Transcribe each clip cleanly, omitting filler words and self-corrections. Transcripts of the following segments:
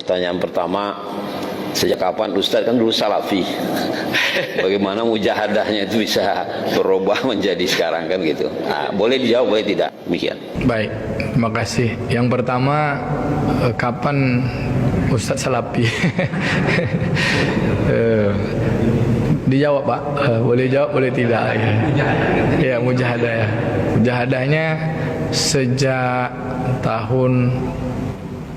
Pertanyaan pertama, sejak kapan Ustadz kan dulu salafi? Bagaimana mujahadahnya itu bisa berubah menjadi sekarang kan gitu? Nah, boleh dijawab, boleh tidak? Demikian. Baik, terima kasih. Yang pertama, kapan Ustadz salafi? Dijawab Pak, boleh jawab, boleh tidak? Ya, mujahadah ya. Mujahadahnya sejak tahun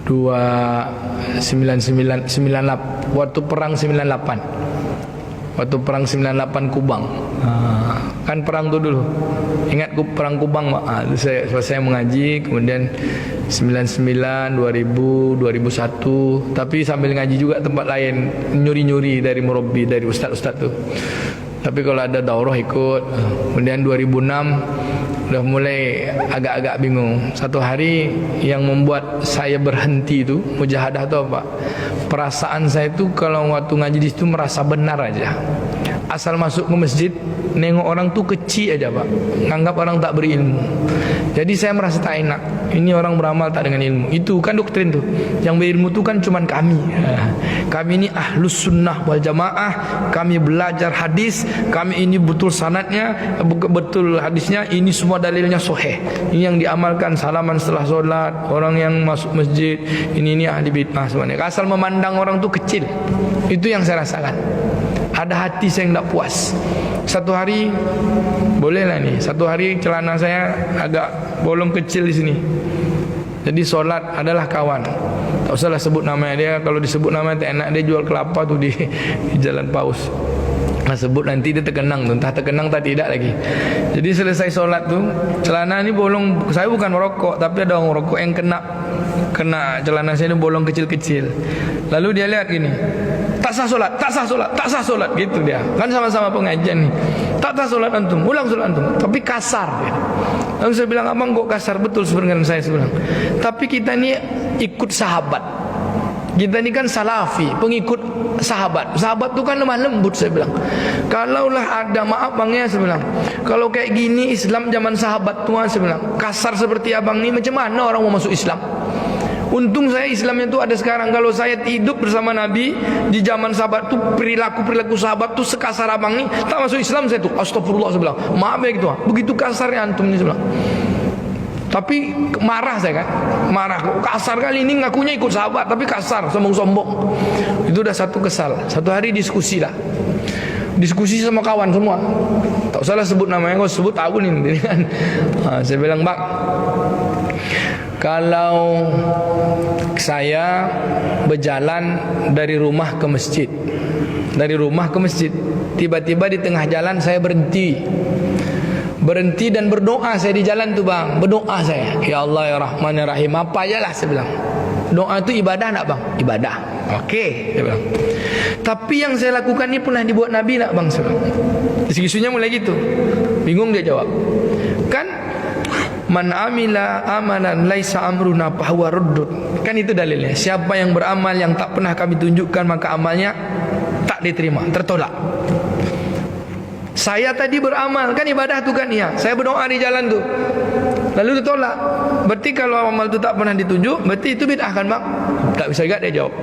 2998 waktu perang 98. Waktu perang 98 Kubang. Kan perang itu dulu. Ingat perang Kubang Pak. Saya selesai mengaji, kemudian 99, 2000, 2001. Tapi sambil ngaji juga tempat lain, nyuri-nyuri dari murabbi, dari ustaz-ustaz tuh. Tapi kalau ada daurah ikut. Kemudian 2006 udah mulai agak-agak bingung. Satu hari yang membuat saya berhenti itu mujahadah itu apa? Perasaan saya itu kalau waktu ngaji di situ merasa benar aja. Asal masuk ke masjid, nengok orang tuh kecil aja Pak, nganggap orang tak berilmu. Jadi saya merasa tak enak. Ini orang beramal tak dengan ilmu. Itu kan doktrin tuh. Yang berilmu tuh kan cuman kami. Kami ini ahlus sunnah wal jamaah. Kami belajar hadis. Kami ini betul sanadnya, betul hadisnya. Ini semua dalilnya sahih. Ini yang diamalkan, salaman setelah sholat, orang yang masuk masjid. Ini ahli bid'ah semuanya. Asal memandang orang tuh kecil. Itu yang saya rasakan. Ada hati saya yang tak puas. Satu hari, bolehlah nih, satu hari celana saya agak bolong kecil di sini. Jadi solat adalah kawan. Tak usahlah sebut namanya dia. Kalau disebut namanya tak enak, dia jual kelapa tuh di Jalan Paus. Nah sebut nanti dia terkenang tuh, entah terkenang tak tidak lagi. Jadi selesai solat tuh, celana ini bolong. Saya bukan merokok, tapi ada orang merokok yang kena celana saya ini bolong kecil-kecil. Lalu dia lihat gini, tak sah solat, tak sah solat, tak sah solat, gitu dia. Kan sama-sama pengajian nih. Tak sah solat antum, ulang solat antum, tapi kasar dia. Lalu saya bilang, abang kok kasar? Betul sebenarnya saya bilang. Tapi kita ini ikut sahabat. Kita ini kan salafi, pengikut sahabat. Sahabat itu kan lemah lembut, saya bilang. Kalaulah ada, maaf bang ya, saya bilang, kalau kayak gini Islam zaman sahabat tua, saya bilang, kasar seperti abang ini, macam mana orang mau masuk Islam? Untung saya Islamnya itu ada sekarang. Kalau saya hidup bersama Nabi di zaman sahabat tu, perilaku sahabat tu sekasar abang ni, tak masuk Islam saya tu. Astagfirullah, saya bilang. Maaf ya gitu. Begitu kasarnya antum ni, saya bilang. Tapi marah saya kan. Marah. Kasar kali ini ngakunya ikut sahabat, tapi kasar, sombong-sombong. Itu dah satu kesal. Satu hari diskusi lah. Diskusi sama kawan semua. Tak usahlah sebut namanya, kau sebut tahu ni kan. Saya bilang, Bang, kalau saya berjalan dari rumah ke masjid, tiba-tiba di tengah jalan saya berhenti dan berdoa saya di jalan tu bang, berdoa saya, ya Allah ya Rahman ya Rahim, apa aja lah saya bilang. Doa itu ibadah nak bang? Ibadah. Okey, saya bilang. Tapi yang saya lakukan ni pernah dibuat Nabi nak bang? Saya bilang. Diskusinya mulai gitu. Bingung dia jawab. Kan man amila amalan laisa amruna fahuwa ruddud. Kan itu dalilnya. Siapa yang beramal yang tak pernah kami tunjukkan, maka amalnya tak diterima, tertolak. Saya tadi beramal, kan ibadah tu kan ya. Saya berdoa di jalan tu, lalu ditolak. Berarti kalau amal tu tak pernah ditunjuk, berarti itu bid'ah kan bang? Tak bisa juga dia jawab.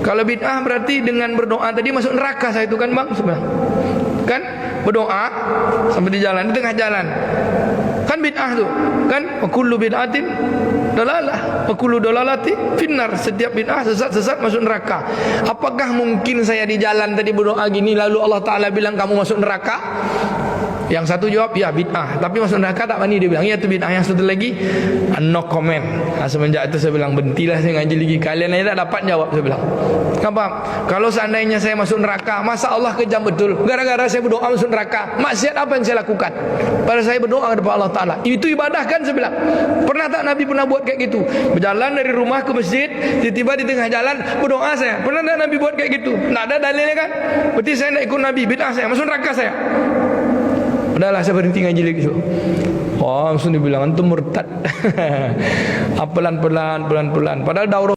Kalau bid'ah berarti dengan berdoa tadi masuk neraka saya itu kan bang? Sebenarnya kan berdoa sampai di jalan, di tengah jalan, kan bid'ah tu kan, wa kullu bid'atin dalalah wa kullu dalalati finnar. Setiap bid'ah sesat masuk neraka. Apakah mungkin saya di jalan tadi berdoa gini lalu Allah Ta'ala bilang kamu masuk neraka? Yang satu jawab ya bid'ah, tapi masuk neraka tak berani. Dia bilang ya itu bid'ah. Yang satu lagi no comment. Semenjak itu saya bilang berhentilah saya ngaji lagi. Kalian aja tak dapat jawab, saya bilang. Kenapa? Kalau seandainya saya masuk neraka, masa Allah kejam betul? Gara-gara saya berdoa masuk neraka, maksiat apa yang saya lakukan? Pada saya berdoa kepada Allah Ta'ala, itu ibadah kan, saya bilang. Pernah tak Nabi pernah buat kayak gitu? Berjalan dari rumah ke masjid, tiba-tiba di tengah jalan berdoa saya. Pernah tak Nabi buat kayak gitu? Tak ada dalilnya kan? Berarti saya tak ikut Nabi, bid'ah saya, masuk neraka saya. Udahlah saya berhenti ngaji lagi. Oh, langsung dibilang antum murtad. Pelan-pelan. Padahal daurah